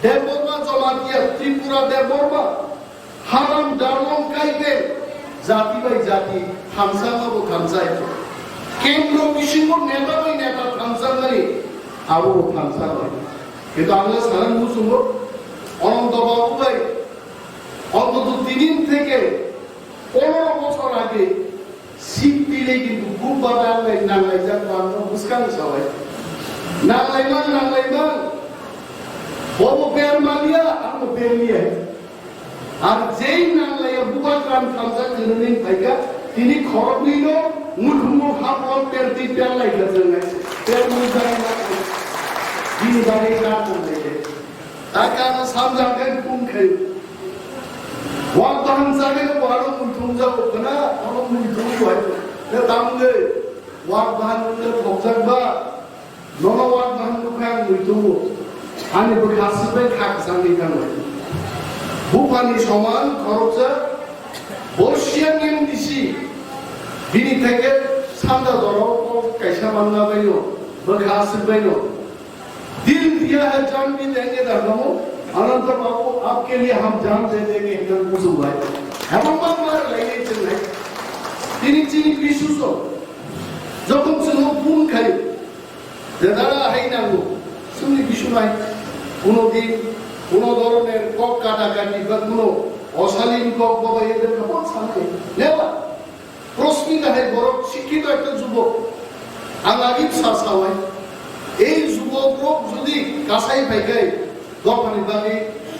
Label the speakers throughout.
Speaker 1: দেববর্মা জমাতিয়া ত্রিপুরা দেববর্মা হারাম ডারলং কাইবে জাতি বাই জাতি থানসা বাবু থানসাই কেন্দ্র বিশিষ্ট নেতা বাই নেতা থানসা নারী আবু থানসা বাই কিন্তু আমরা সারা মুসুম অনন্ত বাবু ভাই অন্তত 3 দিন থেকে 15 বছর আগে শীত দিলে কিন্তু খুব বাদাল নাই নালাই যা বাংলা মুস্কান সবাই নালাইমান বড় পেয়ার মালিয়া আর পেয়ার নিয়ে আর যেই নালাইয়া বুবাগ্রাম থানসা জেনুইন ভাইকা তিনি খরচ নিল মুখমুখ হাফল পেয়ার দি পেয়ার লাইতেছে পেয়ার মুজাই না তিনি বাড়ি না করলে তার কারণে সামজাকে কোন খাই ওয়াক থানসাকে বড় মুঠুম যাবো না বড় মুঠুম হয় তে দামগে ওয়াক ভানুকে ফকজাকবা নন ওয়াক ভানুকে মুঠুম আনি বখাসবে খাক সানি কানো বুপানি সমান খরচা বর্ষিয়া নিয়ম দিছি বিনি থেকে সান্দা ধরো কাইসা বাংলা বাইনো বখাসবেনো दिल दिया है जान भी देंगे धर्मों अनंत बाबू आपके लिए हम जान दे देंगे एकदम कुछ हुआ है हम बार लेने चले তিনি চিনি বিশুস যখন শুনো কোন খাই দাদা হাই না গো শুনি বিশু নাই কোনদিন কোন ধরনের কক কাটাকাটি বা কোন অশালীন কক বাবা এদের কেমন শান্তি নেওয়া প্রশ্নিত হয় বড় শিক্ষিত একটা যুবক আলাগিব শাসা হয় এই যুবক যদি কাসাই পাইগাই দফানি বাগে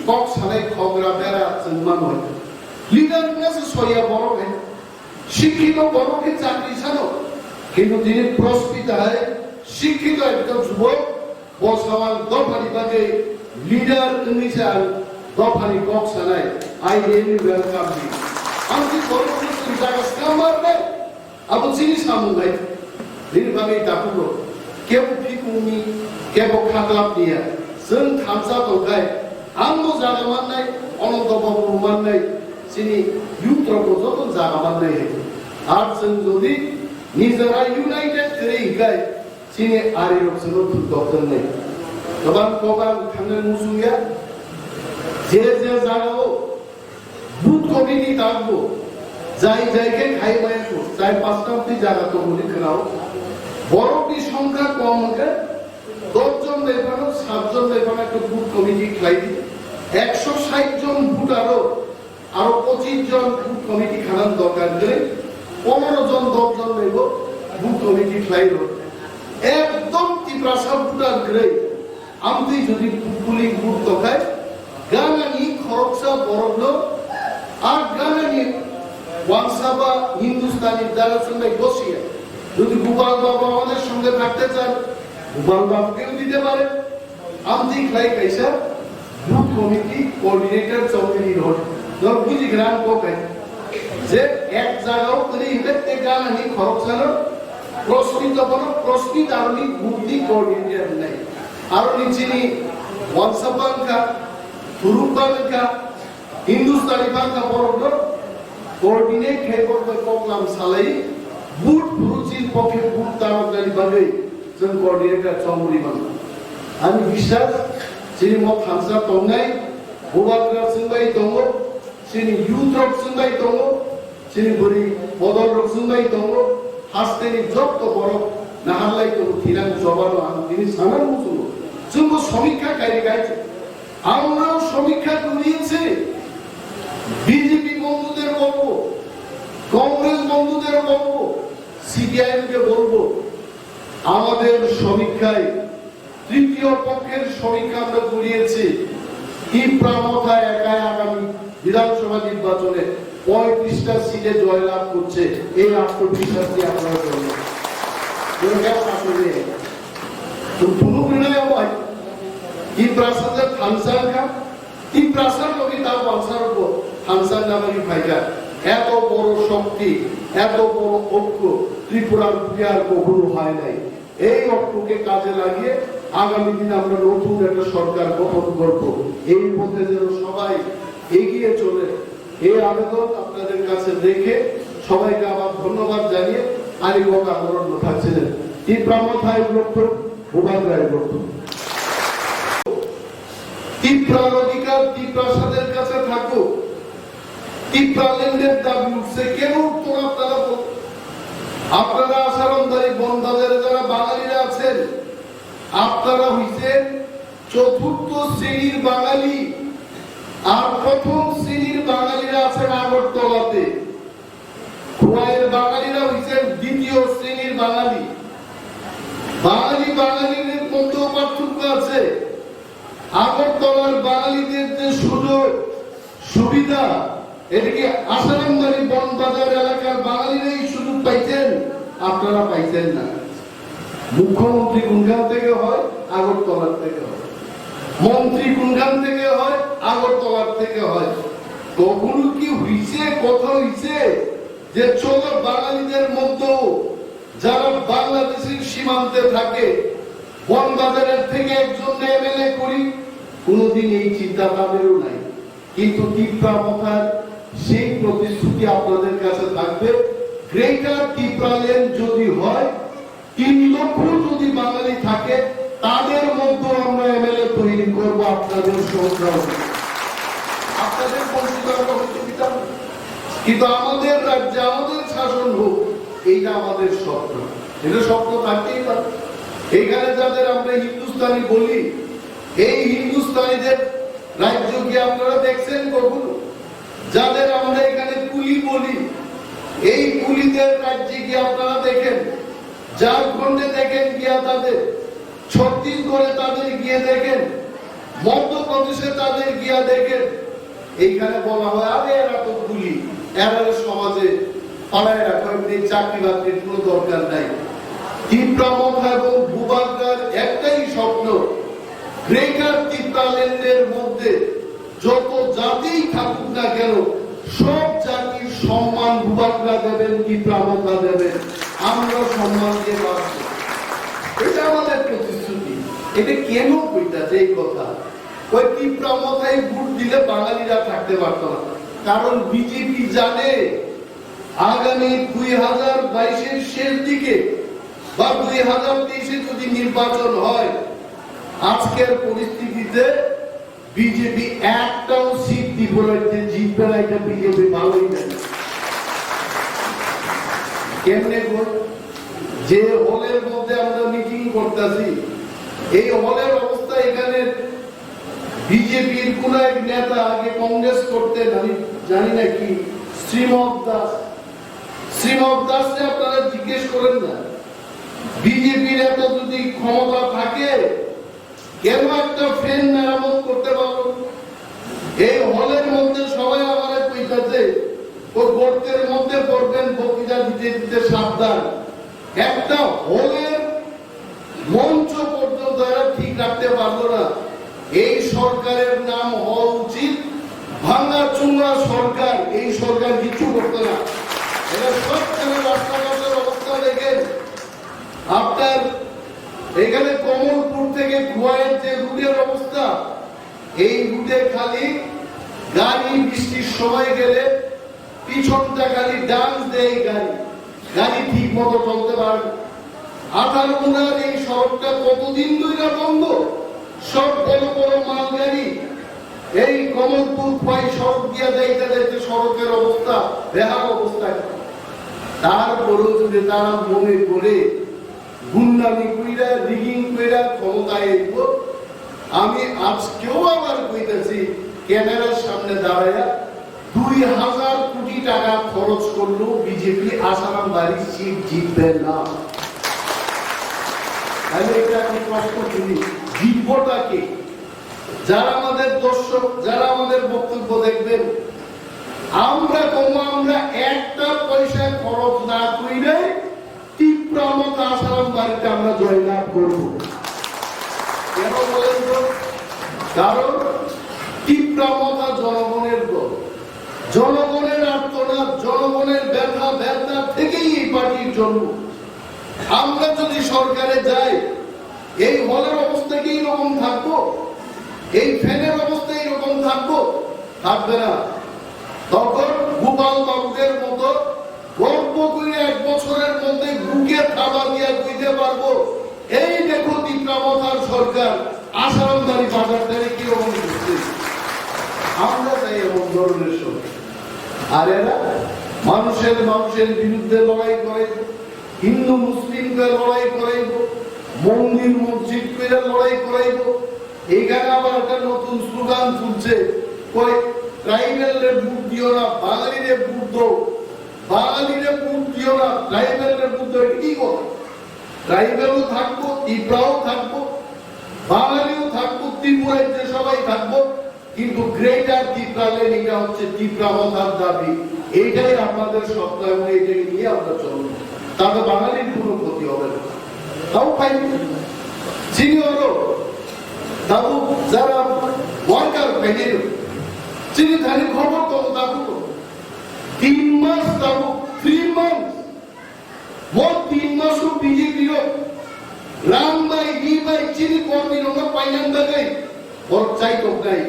Speaker 1: কক সালাই খগরা বেড়া সম্মান হয় লিডার কাছে সইয়া বড় হয় শিক্ষিত বড়কে চাকরি ছাড়ো কিন্তু তিনি প্রস্ফিত হয় শিক্ষিত একজন যুবক বসাওয়াল দফানি বাগে লিডার ইংলিশে আর দফানি কক সালাই আই রিয়েলি ওয়েলকাম হি আমি বড় কিছু জায়গা সামার দেয় আবু চিনি সামু ভাই তিনি বাগে তাকুলো কেউ ফিকুমি কেউ খাতলাপ দিয়া जों थामसा दंखाय आंबो जागामान नाय अनंत बाबू मान नाय सिनि युत्रको जतो जागामान नाय आर जों जदि निजरा यूनाइटेड करे हिगाय सिनि आरिरक जों दक्टर नाय गोबां गोबां थांनो मुसुया जे जागाव बुथ कमिटि दागबो जाय जायके खाइबायको जाय पास्टावति जागा तो मुनि खोनाव बरफनि संख्या कम होगे 10 জন লেবানো 7 জন লেবানো একটা বুথ কমিটি খাই 160 জন বুথ আরো 25 জন বুথ কমিটি খানার দরকার করে 15 জন 10 জন নেব বুথ কমিটি খাইল একদম তীব্রাসা বুটার করে আমতি যদি পুলিং বুথ দখায় গানানি খরচা বড় আর গানানি ওয়ানসাবা হিন্দুস্তানি দ্বারা সঙ্গে বসিয়া যদি গোপাল বাবু আমাদের সঙ্গে থাকতে চান গোপাল বাবুকেও দিতে পারে আমজি খাই কাইসা booth committee coordinator Chowdhury road ধর বুঝি গ্রাম কোকে যে এক জায়গাও করে ইতে গানানি খরচানো প্রশ্নিত আরনি বুদ্ধি কোঅর্ডিনেটর নাই আর নিচিনি ওয়ানসাবাঙ্কা তুরুবাঙ্কা হিন্দুস্তানি বাঙ্কা বড় কোঅর্ডিনেট খাইবো প্রোগ্রাম চালাই বুট রুচির পক্ষে বুট তারকারি ভাবে जों कोअर्डिनेटर चौधरी मान आंनि বিশ্বাস যিনি মত থানসা দंनाय बुबाग्रा जोंबाय दङ যিনি ইউথ্রক जोंबाय दङ যিনি বরি বদলরক जोंबाय दङ হাসতেনি যত বড় নাহালাই তো থিরাং জবানো তিনি সানার মতো जोंबो সমীক্ষাকারী গাইছে আমরাও সমীক্ষা করিয়েছি বিজেপি বন্ধুদের বলবো কংগ্রেস বন্ধুদের বলবো সিপিআইএম কে বলবো আমাদের সমীক্ষায় তৃতীয় পক্ষের সমীক্ষা আমরা করিয়েছি ইপ্রামথা একাই আগামী বিধানসভা নির্বাচনে 35টা সিটে জয়লাভ করছে এই আত্মবিশ্বাস দিয়ে আপনারা করবেন এরকম আসলে তো পুনঃপ্রণয় হয় ইপ্রাসাদের থানসার কা ইপ্রাসার লোকে তাও বাংসার উপর থানসার নামের ভাইকা এত বড় শক্তি এত বড় ঐক্য ত্রিপুরার আর কখনো হয় নাই এই ঐক্যকে কাজে লাগিয়ে আগামী দিনে আমরা নতুন একটা সরকার গঠন করব এই পথে যেন সবাই এগিয়ে চলে এই আবেদন আপনাদের কাছে রেখে সবাইকে আবার ধন্যবাদ জানিয়ে আরিগত আন্দোলন থাকছিলেন এই প্রামথায় লক্ষ্য ভূভাগ রায় লক্ষ্য তিপ্রার অধিকার তিপ্রাসাদের কাছে থাকুক। তিপ্রাল্যান্ডের দাবি উঠছে, কেন উঠতো না আপনারা? আপনারা আসারণদারি বনবাজারে যারা বাঙালিরা আছেন, আপনারা হইছেন চতুর্থ শ্রেণীর বাঙালি, আর প্রথম শ্রেণীর বাঙালিরা আছেন আগরতলাতে। খোয়াইয়ের বাঙালিরা হইছেন দ্বিতীয় শ্রেণীর বাঙালি। বাঙালিদের মধ্যেও পার্থক্য আছে। আগরতলার বাঙালিদের যে সুযোগ সুবিধা, এদিকে আসারামবাড়ি বনবাজার এলাকার বাঙালিরাই সুযোগ পাইছেন, আপনারা পাইছেন না। মুখ্যমন্ত্রী কোনখান থেকে হয়? আগরতলার থেকে হয়। মন্ত্রী কোনখান থেকে হয়? আগরতলার থেকে হয়। কখনো কি হইছে, কথা হইছে যে চলো বাঙালিদের মধ্যেও যারা বাংলাদেশের সীমান্তে থাকে, বনবাজারের থেকে একজন এমএলএ করি? কোনদিন এই চিন্তা তাদেরও নাই। কিন্তু তিপ্রা মথার সেই প্রতিশ্রুতি আপনাদের কাছে থাকবে। গ্রেটার তিপ্রাল্যান্ড যদি হয়, 3 লক্ষ যদি বাঙালি থাকে, তাদের মধ্যে আমরা এমএলএ তৈরি করবো আপনাদের সহযোগিতা। আপনাদের কিন্তু আমাদের রাজ্যে আমাদের শাসন হোক, এইটা আমাদের স্বপ্ন। এটা স্বপ্ন থাকতেই পারে। এইখানে যাদের আমরা হিন্দুস্তানি বলি, এই হিন্দুস্তানিদের রাজ্য কি আপনারা দেখছেন কখনো? যাদের আমরা এখানে কুলি বলি, এই কুলিদের রাজ্যে কি আপনারা দেখেন? ঝাড়খণ্ডে দেখেন গিয়া তাদের, ছত্তিশগড়ে তাদের গিয়ে দেখেন, মধ্যপ্রদেশে তাদের গিয়া দেখেন। এইখানে বলা হয় আরে এরা তো কুলি, এরা সমাজে পাড়ায় রাখা, চাকরি বাকরির কোনো দরকার নাই। তিপ্রামথা এবং ভূভাগরার একটাই স্বপ্ন, গ্রেটার তিপ্রাল্যান্ডের মধ্যে যত জাতিই থাকুক না কেন, সব জাতির সম্মান ভূভাগরা দেবেন, তিপ্রামথা দেবেন, আমরা সম্মান দিয়ে বাঁচব। এটা আমাদের প্রতিশ্রুতি। এটা কেন কইতাছে এই কথা? ওই তিপ্রামথায় ভোট দিলে বাঙালিরা থাকতে পারত না। কারণ বিজেপি জানে আগামী 2022-এর শেষ দিকে বা 2023-এ যদি নির্বাচন হয়, আজকের পরিস্থিতিতে বিজেপি একটাও সিট ত্রিপুরাতে জিতবে না। এটা বিজেপি ভালোই জানে। কেমনে যে হলের মধ্যে আমরা মিটিং করতেছি, এই হলের অবস্থা, এখানে বিজেপির কোন এক নেতা আগে কংগ্রেস করতেন, আমি জানি না কি, শ্রীমব দাসকে আপনারা জিজ্ঞেস করেন না। বিজেপির এত যদি ক্ষমতা থাকে, কেন একটা ফ্যান মেরামত করতে পারো? এই হলের মধ্যে সবাই আমার কইতাছে ও গর্তের মধ্যে পড়বেন, বক্তৃতা দিতে দিতে সাবধান। একটা হলের মঞ্চ পর্যন্ত এরা ঠিক রাখতে পারলো না। এই সরকারের নাম হওয়া উচিত ভাঙা চুঙ্গা সরকার। এই সরকার কিছু করতে না। এরা সবখানে রাস্তাঘাটের অবস্থা দেখেন। আপনার এখানে কমলপুর থেকে খোয়াইয়ের যে রুটের অবস্থা, এই রুটে খালি গাড়ি বৃষ্টির সময় গেলে পিছনটা খালি ডান্স দেয়, গাড়ি ঠিক মতো চলতে পারে। 18 এই সড়কটা কতদিন ধরে বন্ধ। সব বড় বড় মাল গাড়ি এই কমলপুর খোয়াই সড়ক দিয়ে যাইতে যাইতে সড়কের অবস্থা বেহাল অবস্থা। তারপরেও যদি তারা মনে করে গুন্ডামি কইরা, রিগিং কইরা ক্ষমতায় এসব, আমি আজকেও আবার কইতেছি, ক্যামেরার সামনে দাঁড়াইয়া 2000 কোটি টাকা খরচ করলো বিজেপি, আসারাম বাড়ির সিট জিতবে না। তাহলে এটা আমি প্রশ্ন করি, জিতবটাকে? যারা আমাদের দর্শক, যারা আমাদের বক্তব্য দেখবেন, আমরা একটা পয়সা খরচ না কইরে তিপ্রামথা আসারাম বাড়িতে আমরা জয়লাভ করব। কেন বলেন তো? কারণ তিপ্রামথা জনগণের দল, জনগণের আর্তনাদ, জনগণের ব্যথা ব্যথা থেকেই এই পার্টির জন্ম। আমরা যদি সরকারে যাই, এই হলের অবস্থা কি এইরকম থাকবো? এই ফ্যানের অবস্থা এইরকম থাকবো? থাকবে না। তখন গোপাল বাবুদের মতো গল্প করে 1 বছরের মধ্যে বুকে থাবা দিয়ে বুঝতে পারবো, এই দেখো তিপ্রামথার সরকার আসারামদারি বাজার থেকে কিরকম করছে আমরা চাই এমন ধরনের সরকার। আর এরা মানুষের বিরুদ্ধে লড়াই করাইব, হিন্দু মুসলিমকে লড়াই করাইব, মন্দির মসজিদ করে লড়াই করাইব। এইখানে আবার একটা নতুন স্লোগান তুলছে, ট্রাইবেলরে ভোট দিও না, বাঙালিরে ভোট দাও, বাঙালিরে ভোট দিও না, ট্রাইবেলরে ভোট দাও। কি কথা? ট্রাইবেলও থাকবো, ত্রিপুরাও থাকবো, বাঙালিও থাকবো, ত্রিপুরায় যে সবাই থাকবো, কিন্তু গ্রেটার ত্রিপুরালেন এটা হচ্ছে ত্রিপুরা মাথার দাবি। এইটাই আপনাদের স্বপ্ন এবং এইটাই নিয়ে আমরা চলবো। তাতে বাঙালির কোনো ক্ষতি হবে না। তাও পাইনি চিনি হলো তাও যারা ওয়ার্কার পাইনি চিনি খালি খবর তো তাবো 3 মাস তাবো 3 মাস মোট 3 মাসও বিজেপির রাম ভাই বি ভাই চিনি কর্মী রঙ পাইলাম দাগে ওর চাইতো নাই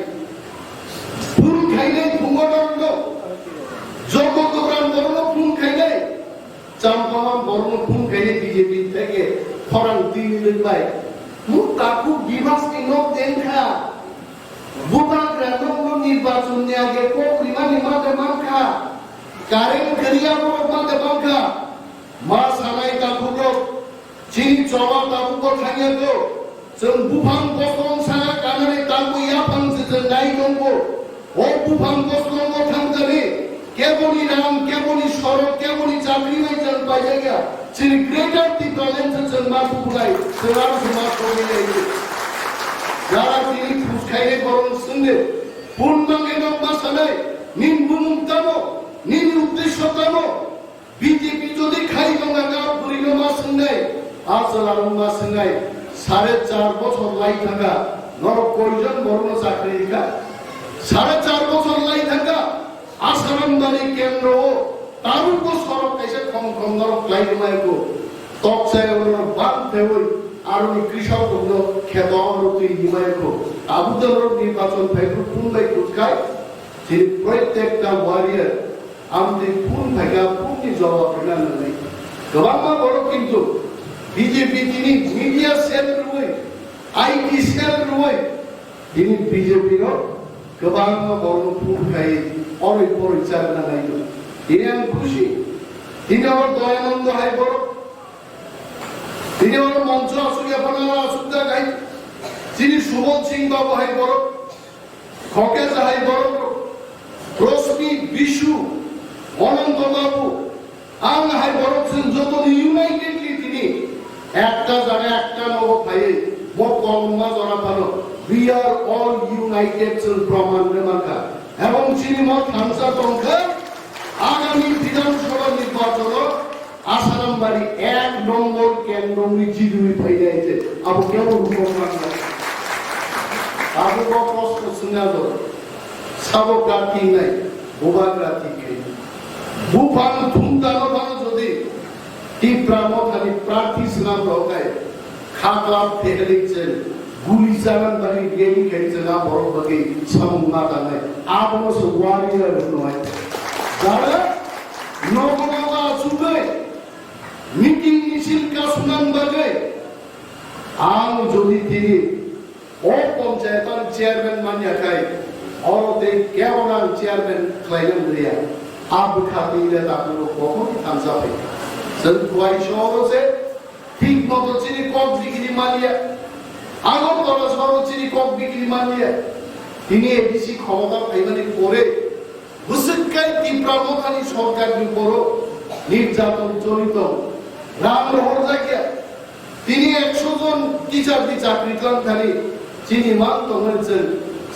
Speaker 1: ফুল খাইলে ভুঙ্গটন্ড জগত রাম বর্ণ ফুল খাইলে চাম্পামান বর্ণ ফুল খাইলে বিজেপি থেকে ফরান 3 দিন ভাই মুখ কাকু বিভাস কিনো দেখা বুবা গ্রামন নির্বাচন নিয়ে আগে পরিমা নিমাতে মাখা কারেন্ট করিয়া মাতে মাখা মা সানাই তাকুলো চিনি চবা তাকুলো খাইয়া তো जों बुफां गसलं साना कानानै तांबो या फांसे जों नाय दंबो ओ बुफां गसलं थांजानि केबोनि राम केबोनि सरक केबोनि चाकरी बाय जों पाइजाया जों ग्रेटार टिप्रालेन जों माफुलाय जों आरो समाज कमिनाय যারা তিনি ফুসখাইলে গরম সঙ্গে পূর্ণাঙ্গে নবাসানাই নিন বুমুক্তানো নিন উদ্দেশ্যতানো বিজেপি যদি খাই গঙ্গা গাঁও পরিণমা সঙ্গে আচলারমা সঙ্গে 4.5 বছর লাই থাকা নরক কয়জন বর্ণ চাকরি দিকা 4.5 বছর লাই থাকা আসারামদানি কেন্দ্র তার উপর সরব এসে কম কম নরক লাই মাইকো তকসায় ওনার বাঁধতে হই আর উনি কৃষক খেত অনতি হিমায়কো আবুদর নির্বাচন ফাইকুর পুনবাই কুচকায় যে প্রত্যেকটা ওয়ারিয়ার আমাদের পুন থাকা পুননি জবাব পেলাম নাই গোবাংমা বড় কিন্তু বিজেপি তিনি মিডিয়া সেল রুই আইটি সেল রুই তিনি বিজেপির গোবাংমা বড় পুন খাই অনেক পরিচালনা নাই তিনি আমি খুশি তিনি আমার দয়ানন্দ হাই বড় তিনি আমার মঞ্চ আসুক আপনারা আসুকটা গাই তিনি সুবোধ সিং বাবু হাই বড় খকেজ হাই বড় রশ্মি বিশু অনন্ত বাবু আং হাই বড় যত ইউনাইটেডলি তিনি একটা জায়গায় একটা নব ভাইয়ে মো কলমা জরা পালো উই আর অল ইউনাইটেড প্রমাণ রেমাকা এবং চিনি মত থানসা টঙ্কা আগামী বিধানসভা নির্বাচন আসারাম বাড়ি 1 নম্বর কেন্দ্র জিদুই ফাইলাইছে আবু কেমন প্রমাণ আবু কষ্ট শুনে দাও সাবো প্রার্থী নাই বোবা প্রার্থী খাই বুফান ধুমতানো ভালো যদি টিপ্রামো খালি প্রার্থী নাম রকায় খাতলা ফেলিছেন গুলি চালান বাড়ি গেমি খেলছে না বড় বাকি সামুন মাতা নাই আপনো সব ওয়ারিয়ার নয় যারা নগরবা সুবে মিটিং মিছিল কাসুনান বাগে আম যদি তিনি ও পঞ্চায়েতার চেয়ারম্যান মানিয়া খাই অরতে কেবলাল চেয়ারম্যান ক্লাইলেন রিয়া আব খাতিলে তাগুলো কখন থানসা পাই সব কোয়াই শহরে ঠিক মতো চিনি কক বিক্রি মানিয়া আগরতলা শহর চিনি কক বিক্রি মানিয়া তিনি এডিসি ক্ষমতা পাইবানি পরে হুসকাই তীব্রমতানি সরকারের উপর নির্যাতন চলিত রাম রহর জায়গা তিনি 100 জন টিচার দি চাকরি করেন খালি চিনি মান তমেছেন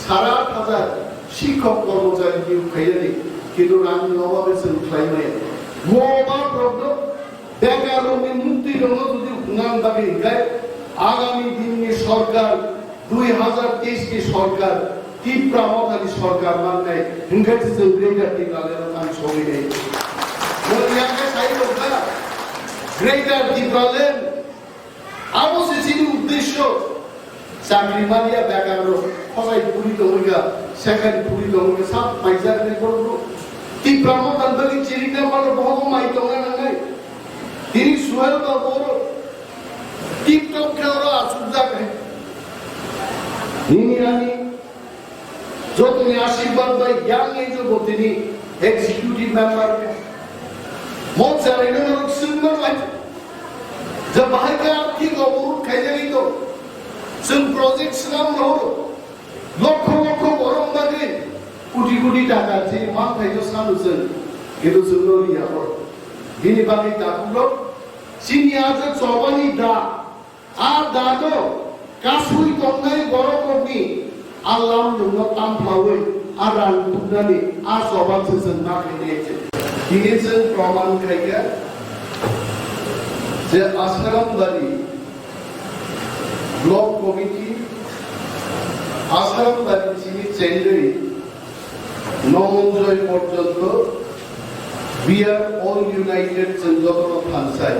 Speaker 1: 8,500 শিক্ষক কর্মচারী নিয়োগ খাইলে কিন্তু রাম নবাবেছেন খাইলে মোবা প্রবলেম বেকার মুক্তি জন্য যদি নাম দাবি গায় আগামী দিনে সরকার 2023 কি সরকার তীব্রমতানি সরকার মানে ইংরেজিতে গ্রেটার টিকালের নাম সবই নেই বলিয়াকে সাইলো না গ্রেটার টিকালেন আবশ্যিক উদ্দেশ্য চাকরি মানিয়া বেকার সবাই পুরিত হইয়া সেখানে পুরিত হইয়া সব পয়সা নে করব তীব্রমতান বলি চিরিটা মানে বহু মাইতো না নাই তিনি সুয়েল তো বড় টিকটক খেলা আসুদা খাই নিনিয়ানি যতনি আশীর্বাদ ভাই ইয়াং এজ তিনি এক্সিকিউটিভ মেম্বার মজারে লোক সুন্দর লাগে যে বাহিরে আর্থিক অবরোধ খাইয়ে দিত जों প্রজেক্ট ছিলাম হলো লক্ষ লক্ষ গরম লাগে কোটি কোটি টাকা যে মান খাইতো সানুছেন কিন্তু जोंल' लियाखौ बिनि बागै दाखौल' जोंनि आजो जबानि दा दानो गासै दंनाय बर'फोरनि आल्लाह नोंनो तामफ्लावै आरान बुंनानै जबानसो जों नागिरनायसो दिनै जों प्रमाण खायगोन जे आसारामबारि ब्लक कमिटि आसारामबारि चिनि चेन्नाई नमनजय पर्यन्त we are all united जों जतन थानसाय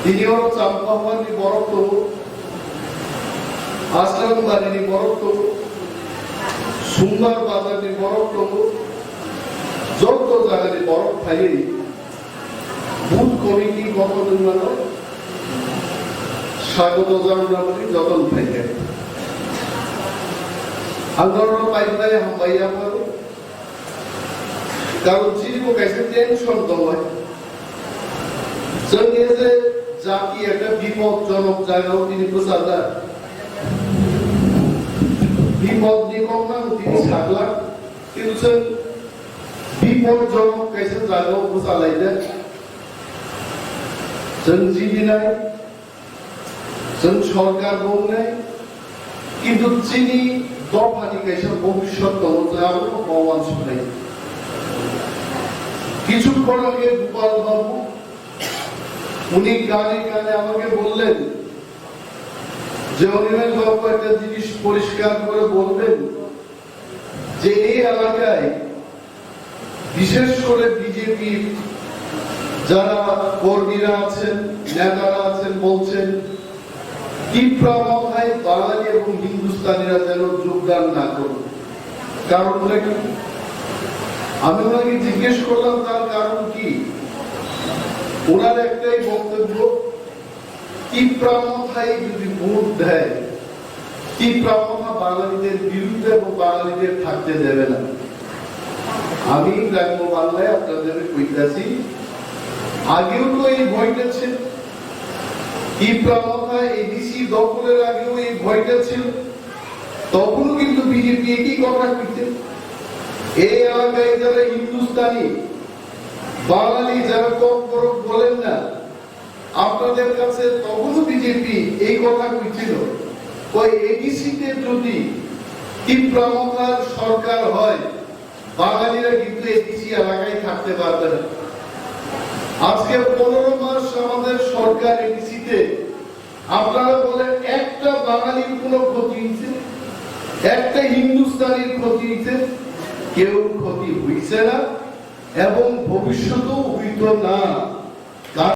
Speaker 1: दिनियाव चाम्पावानि बरफ दङ आसारामबारिनि बरफ दङ सुंबार बाजारनि बरफ दङ যত জায়গায় বরফ थायो বুথ কমিটি গঠন স্বাগত জানাবি যতন থাকে আন্দোলন পাইলাই হামবাইয়া পারে কারণ চিনিও কাছে টেনশন দমায় जोंनि যে জাতি একটা বিপদজনক জায়গাও তিনি প্রচারদার বিপদ নিকম না তিনি সাগলা কিন্তু বিপদজনক কাছে জায়গাও প্রচারাইলে जों जिबिनाय जों सरकार बुंनाय কিন্তু চিনি দফানি কাছে ভবিষ্যৎ দङ যাবো ভগবান শুনাই কিছুক্ষণ আগে গোপাল বাবু উনি গানে গানে আমাকে বললেন যে অনিমেষ বাবু একটা জিনিস পরিষ্কার করে বলবেন যে এই এলাকায় বিশেষ করে বিজেপি যারা কর্মীরা আছেন নেতারা আছেন বলছেন তীব্রভাবে বাঙালি এবং হিন্দুস্তানিরা যেন যোগদান না করুন কারণটা কি আমি ওনাকে জিজ্ঞেস করলাম তার কারণ কি ওনার একটাই বক্তব্য তীব্রভাবে যদি ভোট দেয় তীব্রভাবে বাঙালিদের বিরুদ্ধে এবং বাঙালিদের থাকতে দেবে না আমি গ্রাম্য বাংলায় আপনাদের কইতাছি আগেও তো এই ভয়টা ছিল তীব্রভাবে এডিসি দখলের আগেও এই ভয়টা ছিল তখনও কিন্তু বিজেপি একই কথা কইছে এই এলাকায় যারা হিন্দুস্তানি বাঙালি যারা কম বড় বলেন না আপনাদের কাছে তখনও বিজেপি এই কথা কইছিল ওই এডিসিতে যদি তীব্রভাবে সরকার হয় বাঙালিরা কিন্তু এডিসি এলাকায় থাকতে পারবে না আজকে 15 মাস আমাদের সরকার এডিসিতে আপনারা বলেন একটা বাঙালির কোনো ক্ষতি হয়েছে একটা হিন্দুস্তানির ক্ষতি হয়েছে কেউ ক্ষতি হইছে না এবং ভবিষ্যতেও হইতো না